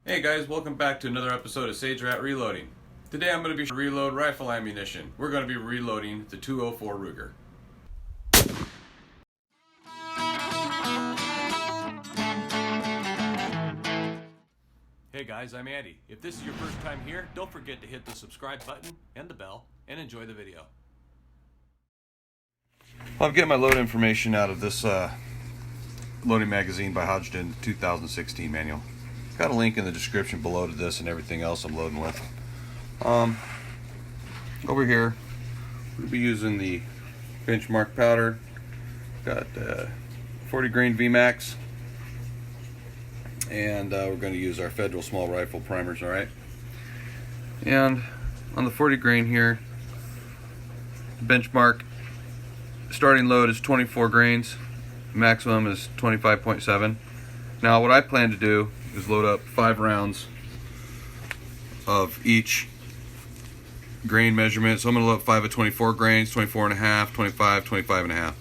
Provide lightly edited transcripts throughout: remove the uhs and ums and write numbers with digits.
Hey guys, welcome back to another episode of Sage Rat Reloading. Today I'm going to be reload rifle ammunition. We're going to be reloading the 204 Ruger. Hey guys, I'm Andy. If this is your first time here, don't forget to hit the subscribe button and the bell and enjoy the video. Well, I'm getting my load information out of this loading magazine by Hodgdon 2016 manual. Got a link in the description below to this and everything else I'm loading with. Over here, we'll be using the benchmark powder. Got 40 grain VMAX, and we're going to use our Federal small rifle primers. All right. And on the 40 grain here, benchmark starting load is 24 grains. Maximum is 25.7. Now, what I plan to do is load up 5 rounds of each grain measurement. So I'm going to load up 5 of 24 grains, 24 and a half, 25, 25 and a half.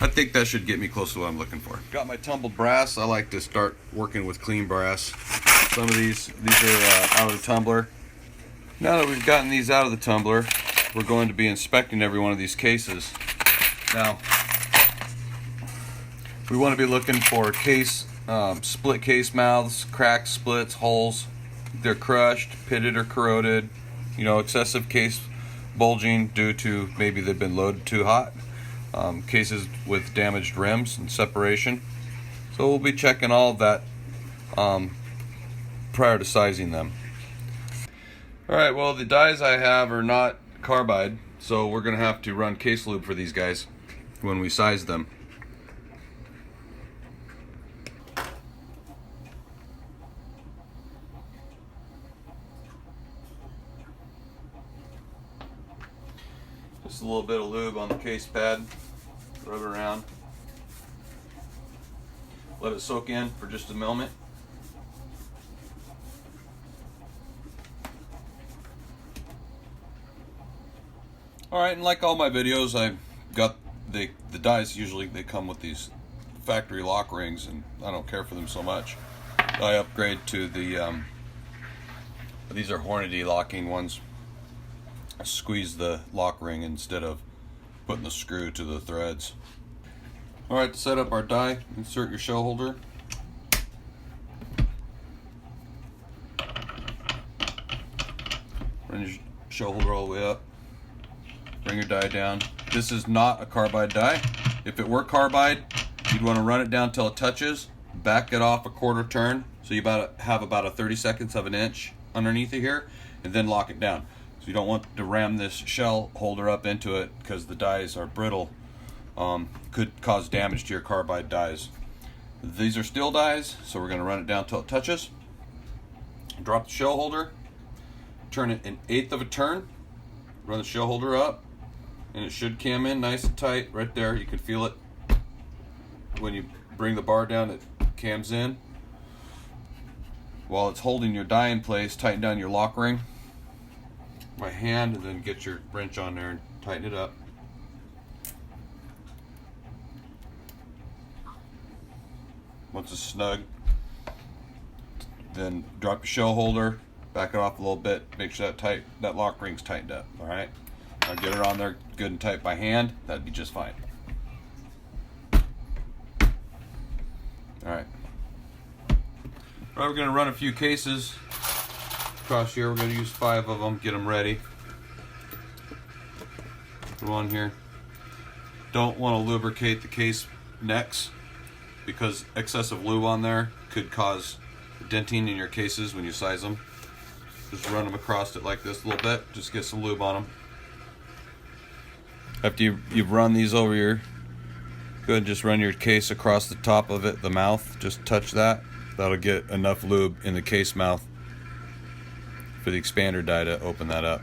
I think that should get me close to what I'm looking for. Got my tumbled brass. I like to start working with clean brass. Some of these are out of the tumbler. Now that we've gotten these out of the tumbler, we're going to be inspecting every one of these cases. Now, we want to be looking for split case mouths, cracks, splits, holes. They're crushed, pitted, or corroded. You know, excessive case bulging due to maybe they've been loaded too hot. Cases with damaged rims and separation. So we'll be checking all of that prior to sizing them. Alright, well, the dies I have are not carbide, so we're going to have to run case lube for these guys when we size them. Just a little bit of lube on the case pad, rub it around, let it soak in for just a moment. Alright, and like all my videos, I've got the dies, usually they come with these factory lock rings, and I don't care for them so much. I upgrade to the, these are Hornady locking ones. I squeeze the lock ring instead of putting the screw to the threads. Alright, to set up our die, insert your shell holder. Run your shell holder all the way up. Bring your die down. This is not a carbide die. If it were carbide, you'd want to run it down till it touches, back it off a quarter turn, so you have about a 30 seconds of an inch underneath it here, and then lock it down. So you don't want to ram this shell holder up into it because the dies are brittle. Could cause damage to your carbide dies. These are steel dies, so we're going to run it down till it touches. Drop the shell holder, turn it 1/8 of a turn, run the shell holder up, and it should cam in nice and tight right there. You can feel it when you bring the bar down, it cams in. While it's holding your die in place, tighten down your lock ring by hand, and then get your wrench on there and tighten it up. Once it's snug, then drop your shell holder, back it off a little bit, make sure that lock ring's tightened up. All right, now get her on there good and tight by hand. That'd be just fine. All right, we're going to run a few cases across here. We're going to use 5 of them, get them ready. Put them on here. Don't want to lubricate the case necks because excessive lube on there could cause denting in your cases when you size them. Just run them across it like this a little bit, just get some lube on them. After you've run these over here, go ahead and just run your case across the top of it, the mouth, just touch that. That'll get enough lube in the case mouth for the expander die to open that up.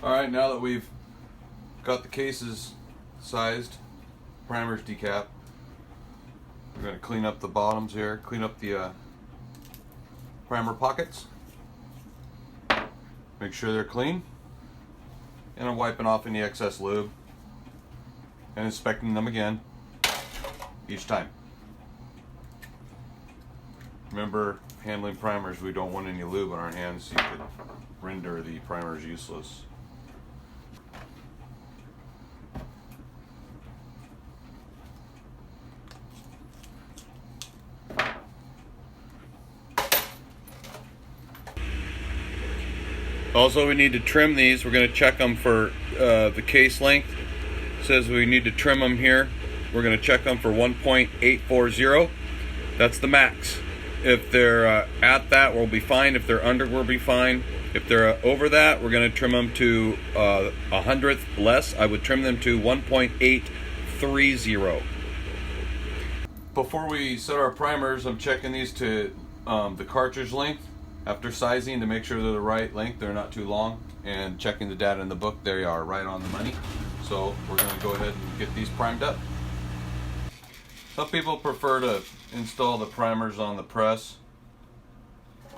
Alright, now that we've got the cases sized, primers decap, we're going to clean up the bottoms here, clean up the primer pockets, make sure they're clean, and I'm wiping off any excess lube and inspecting them again each time. Remember, handling primers, we don't want any lube on our hands. You could render the primers useless. Also, we need to trim these. We're going to check them for the case length. It says we need to trim them here. We're going to check them for 1.840. That's the max. If they're at that, we'll be fine. If they're under, we'll be fine. If they're over that, we're going to trim them to 1/100th less. I would trim them to 1.830. Before we set our primers, I'm checking these to the cartridge length. After sizing to make sure they're the right length, they're not too long, and checking the data in the book, they are right on the money. So we're going to go ahead and get these primed up. Some people prefer to install the primers on the press.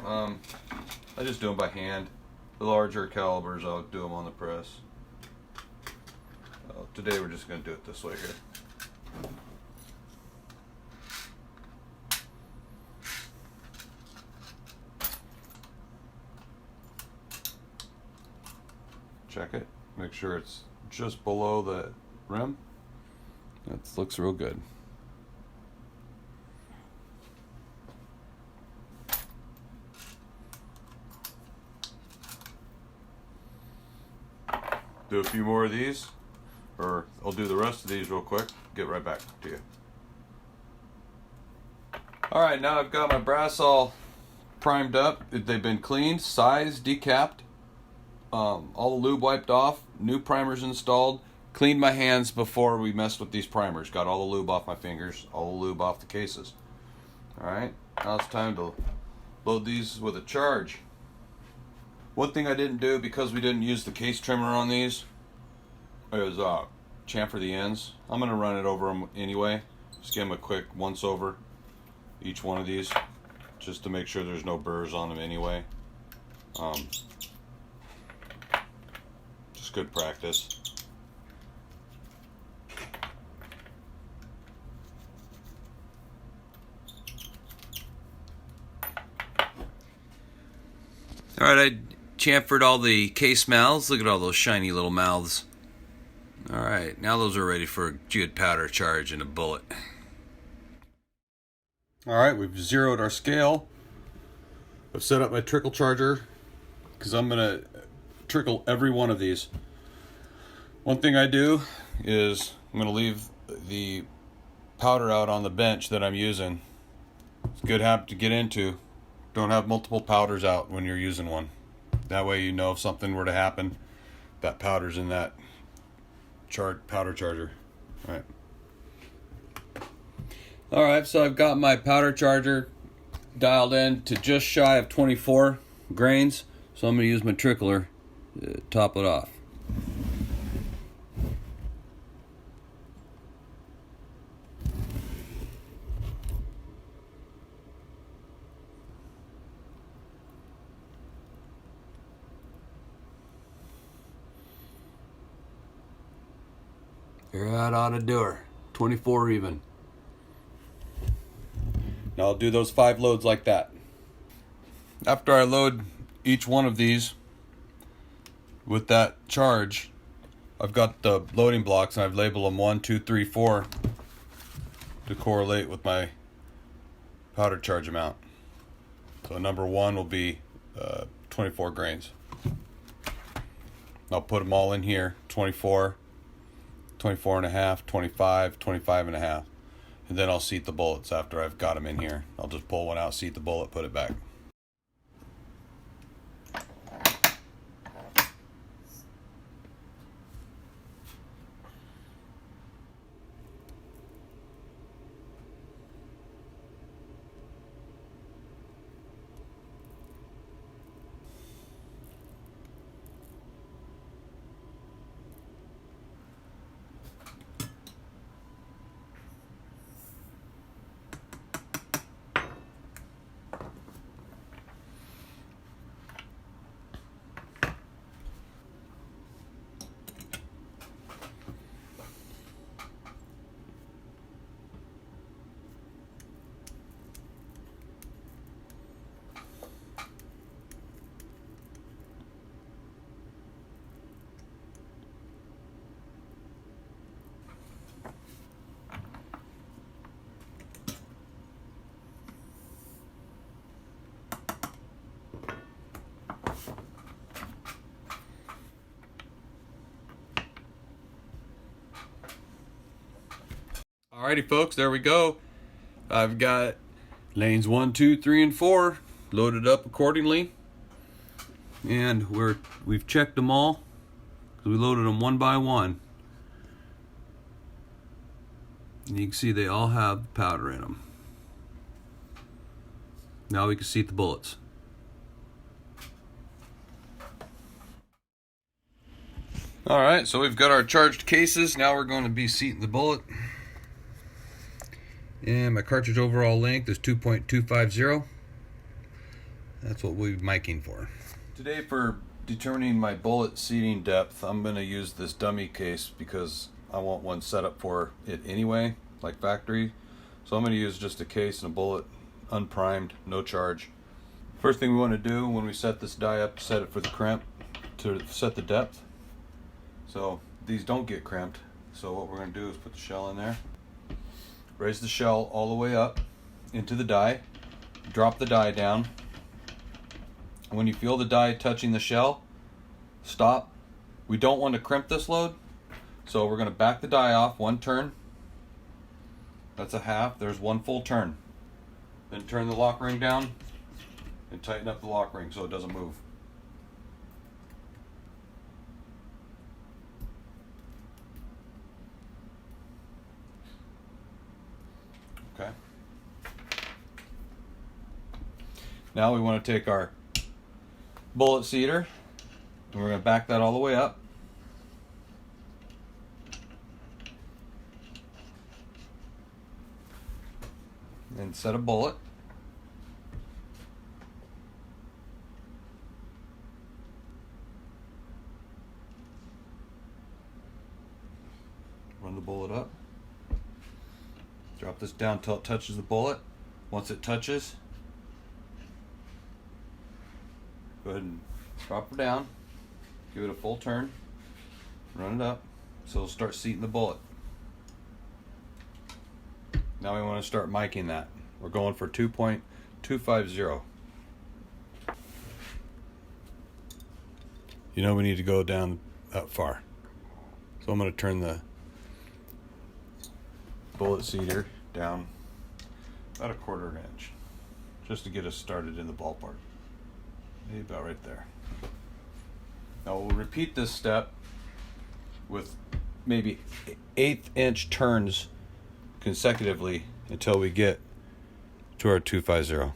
I just do them by hand. The larger calibers, I'll do them on the press. Today we're just going to do it this way here. Check it, make sure it's just below the rim. That looks real good. Do a few more of these, or I'll do the rest of these real quick, get right back to you. Alright, now I've got my brass all primed up. They've been cleaned, sized, decapped. All the lube wiped off, new primers installed, cleaned my hands before we messed with these primers, got all the lube off my fingers, all the lube off the cases. Alright, now it's time to load these with a charge. One thing I didn't do, because we didn't use the case trimmer on these, is chamfer the ends. I'm going to run it over them anyway, just give them a quick once over each one of these, just to make sure there's no burrs on them anyway. Good practice. Alright, I chamfered all the case mouths. Look at all those shiny little mouths. Alright, now those are ready for a good powder charge and a bullet. Alright, we've zeroed our scale. I've set up my trickle charger because I'm going to trickle every one of these. One thing I do is I'm going to leave the powder out on the bench that I'm using. It's a good habit to get into. Don't have multiple powders out when you're using one. That way you know if something were to happen, that powder's in that powder charger. Alright, so I've got my powder charger dialed in to just shy of 24 grains. So I'm going to use my trickler to top it off. That ought to do her. 24 even. Now I'll do those 5 loads like that. After I load each one of these with that charge, I've got the loading blocks and I've labeled them 1, 2, 3, 4 to correlate with my powder charge amount. So number 1 will be 24 grains. I'll put them all in here, 24, 24 and a half, 25, 25 and a half. And then I'll seat the bullets after I've got them in here. I'll just pull one out, seat the bullet, put it back. Alrighty folks, there we go. I've got lanes 1, 2, 3, and 4 loaded up accordingly. And we've checked them all. We loaded them one by one. And you can see they all have powder in them. Now we can seat the bullets. Alright, so we've got our charged cases. Now we're going to be seating the bullet. And my cartridge overall length is 2.250. That's what we're miking for. Today, for determining my bullet seating depth, I'm going to use this dummy case because I want one set up for it anyway, like factory. So I'm going to use just a case and a bullet, unprimed, no charge. First thing we want to do when we set this die up, set it for the crimp to set the depth. So these don't get crimped. So what we're going to do is put the shell in there. Raise the shell all the way up into the die. Drop the die down. When you feel the die touching the shell, stop. We don't want to crimp this load, so we're going to back the die off one turn. That's a half. There's one full turn. Then turn the lock ring down and tighten up the lock ring so it doesn't move. Okay. Now we want to take our bullet seater and we're going to back that all the way up. And set a bullet. Run the bullet up. Drop this down until it touches the bullet. Once it touches, go ahead and drop her down, give it a full turn, run it up, so it'll start seating the bullet. Now we want to start miking that. We're going for 2.250. You know we need to go down that far. So I'm going to turn the bullet seater down about 1/4 inch just to get us started in the ballpark. Maybe about right there. Now we'll repeat this step with maybe 1/8 inch turns consecutively until we get to our 250.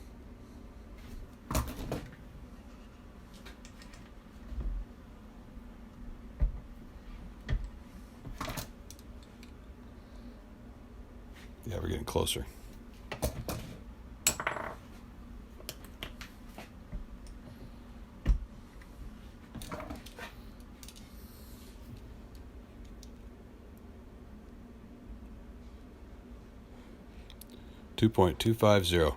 Yeah, we're getting closer. .250. All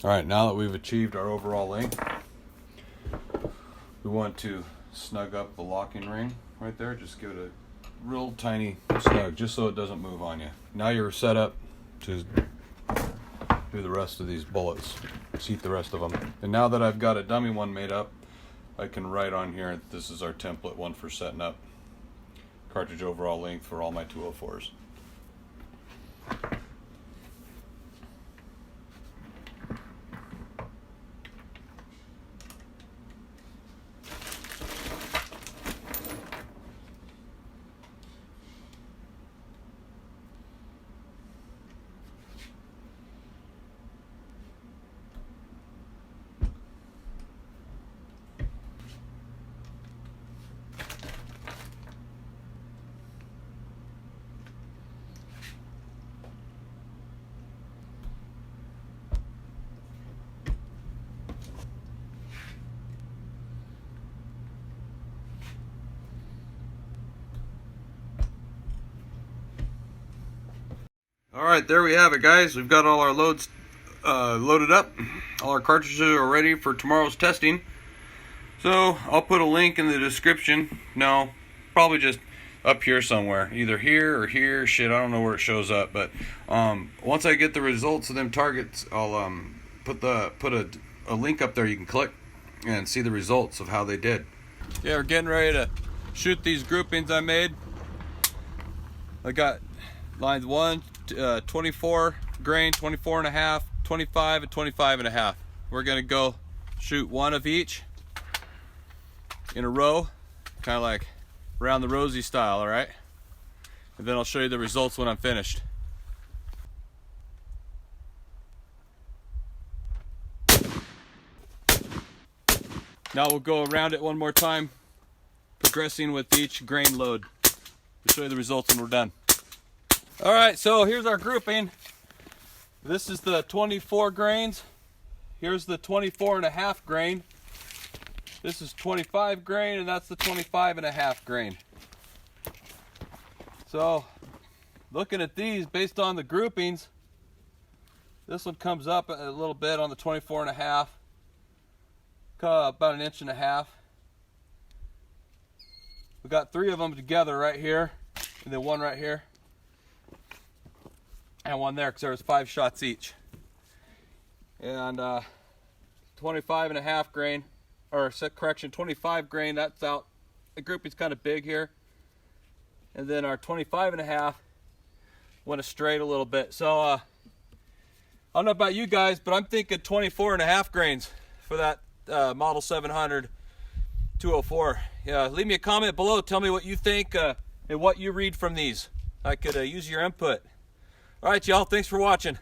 right, now that we've achieved our overall length, we want to snug up the locking ring right there. Just give it a real tiny snug, just so it doesn't move on you. Now you're set up to do the rest of these bullets, seat the rest of them. And now that I've got a dummy one made up, I can write on here, this is our template one for setting up cartridge overall length for all my 204s. Alright, there we have it, guys. We've got all our loads loaded up. All our cartridges are ready for tomorrow's testing. So, I'll put a link in the description. No, probably just up here somewhere. Either here or here. Shit, I don't know where it shows up. But once I get the results of them targets, I'll put a link up there you can click and see the results of how they did. Yeah, we're getting ready to shoot these groupings I made. I got Lines 1, 24 grain, 24 and a half, 25 and 25 and a half. We're gonna go shoot one of each in a row, kind of like around the rosy style, all right? And then I'll show you the results when I'm finished. Now we'll go around it one more time, progressing with each grain load. We'll show you the results when we're done. All right, so here's our grouping. This is the 24 grains. Here's the 24 and a half grain. This is 25 grain, and that's the 25 and a half grain. So, looking at these, based on the groupings, this one comes up a little bit on the 24 and a half, about 1.5 inches. We got 3 of them together right here, and then one right here, and one there, because there was 5 shots each. And 25 and a half grain, or correction, 25 grain, that's out. The grouping's kind of big here. And then our 25 and a half went straight a little bit. So I don't know about you guys, but I'm thinking 24 and a half grains for that Model 700 204. Yeah, leave me a comment below. Tell me what you think and what you read from these. I could use your input. All right, y'all. Thanks for watching.